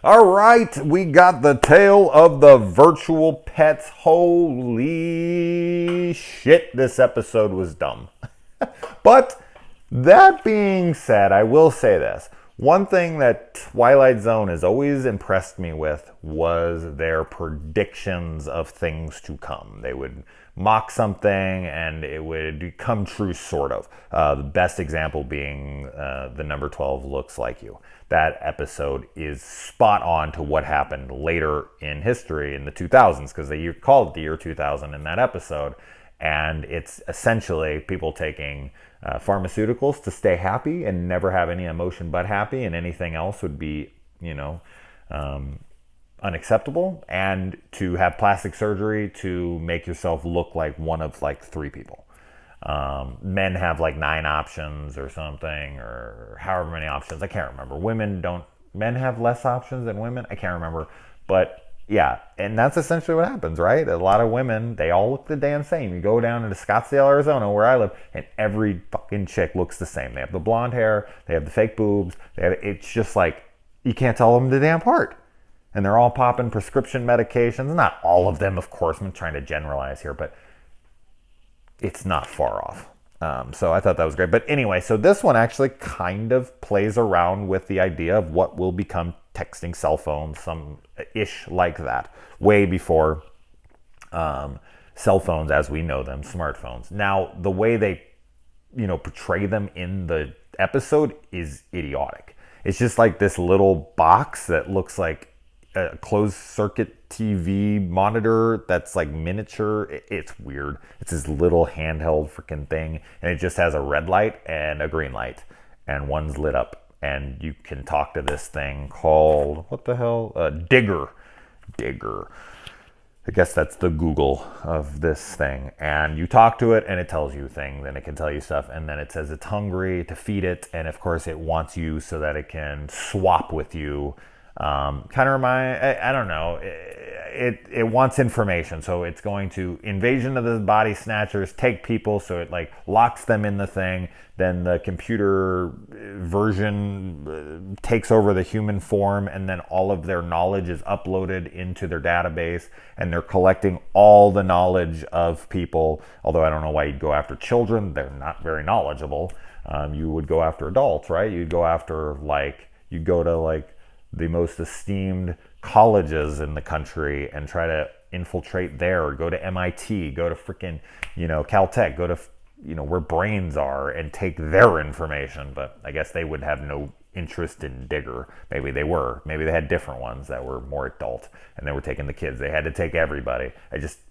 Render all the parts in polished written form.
All right, we got the tale of the virtual pets. Holy shit, this episode was dumb. But that being said, I will say this. One thing that Twilight Zone has always impressed me with was their predictions of things to come. They would mock something and it would come true, sort of. The best example being the number 12 looks like you. That episode is spot on to what happened later in history in the 2000s, because they called it the year 2000 in that episode. And it's essentially people taking pharmaceuticals to stay happy and never have any emotion but happy, and anything else would be, unacceptable. And to have plastic surgery to make yourself look like one of like three people. Men have like 9 options or something, or however many options. I can't remember. Men have less options than women. I can't remember. But yeah, and that's essentially what happens, right? A lot of women, they all look the damn same. You go down into Scottsdale, Arizona, where I live, and every fucking chick looks the same. They have the blonde hair, they have the fake boobs, it's just like, you can't tell them the damn part. And they're all popping prescription medications. Not all of them, of course. I'm trying to generalize here, but it's not far off. So I thought that was great. But anyway, so this one actually kind of plays around with the idea of what will become texting cell phones, some ish like that, way before cell phones as we know them, smartphones. Now, the way they, portray them in the episode is idiotic. It's just like this little box that looks like a closed circuit TV monitor that's like miniature. It's weird. It's this little handheld freaking thing, and it just has a red light and a green light, and one's lit up, and you can talk to this thing called, what the hell? Digger. I guess that's the Google of this thing. And you talk to it and it tells you things, and it can tell you stuff, and then it says it's hungry, to feed it, and of course it wants you so that it can swap with you. Kind of remind, I don't know, it wants information, so it's going to invasion of the body snatchers, take people, so it like locks them in the thing, then the computer version takes over the human form, and then all of their knowledge is uploaded into their database, and they're collecting all the knowledge of people. Although I don't know why you'd go after children, they're not very knowledgeable. You would go after adults, right? You'd go after the most esteemed colleges in the country and try to infiltrate there, or go to MIT, go to freaking, Caltech, go to, where brains are, and take their information. But I guess they would have no interest in Digger. Maybe they had different ones that were more adult, and they were taking the kids. They had to take everybody.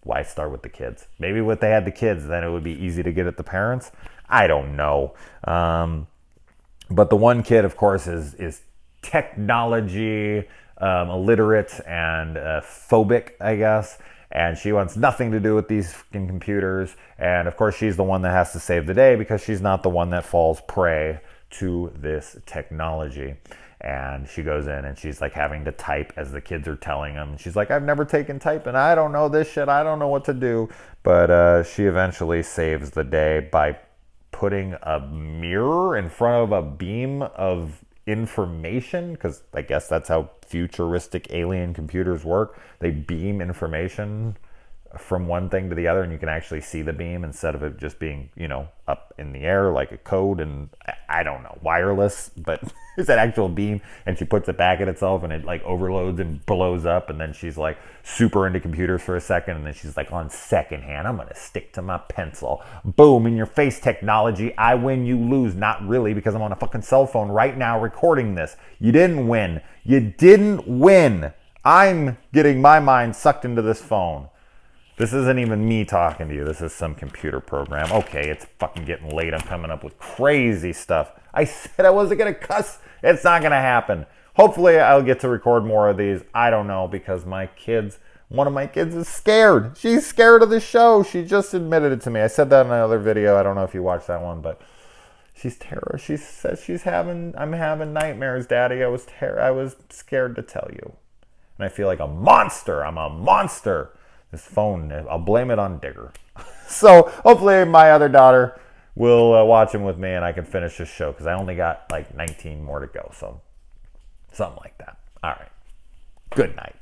Why start with the kids? Maybe if they had the kids, then it would be easy to get at the parents. I don't know. But the one kid, of course, is technology illiterate and phobic, I guess, and she wants nothing to do with these fucking computers. And of course she's the one that has to save the day, because she's not the one that falls prey to this technology. And she goes in and she's like having to type as the kids are telling them. She's like, I've never taken type and I don't know this shit, I don't know what to do. But she eventually saves the day by putting a mirror in front of a beam of information, because I guess that's how futuristic alien computers work. They beam information from one thing to the other, and you can actually see the beam instead of it just being, up in the air like a code, and I don't know, wireless, but it's an actual beam, and she puts it back at itself and it like overloads and blows up. And then she's like super into computers for a second, and then she's like, on second hand, I'm gonna stick to my pencil. Boom, in your face, technology. I win, you lose. Not really, because I'm on a fucking cell phone right now recording this. You didn't win. I'm getting my mind sucked into this phone. This isn't even me talking to you. This is some computer program. Okay, it's fucking getting late. I'm coming up with crazy stuff. I said I wasn't going to cuss. It's not going to happen. Hopefully I'll get to record more of these. I don't know, because one of my kids is scared. She's scared of the show. She just admitted it to me. I said that in another video. I don't know if you watched that one, but she's terror. She says I'm having nightmares, Daddy. I was scared to tell you. And I feel like a monster. I'm a monster. This phone, I'll blame it on Digger. So hopefully my other daughter will watch him with me and I can finish this show, because I only got like 19 more to go. So something like that. All right. Good night.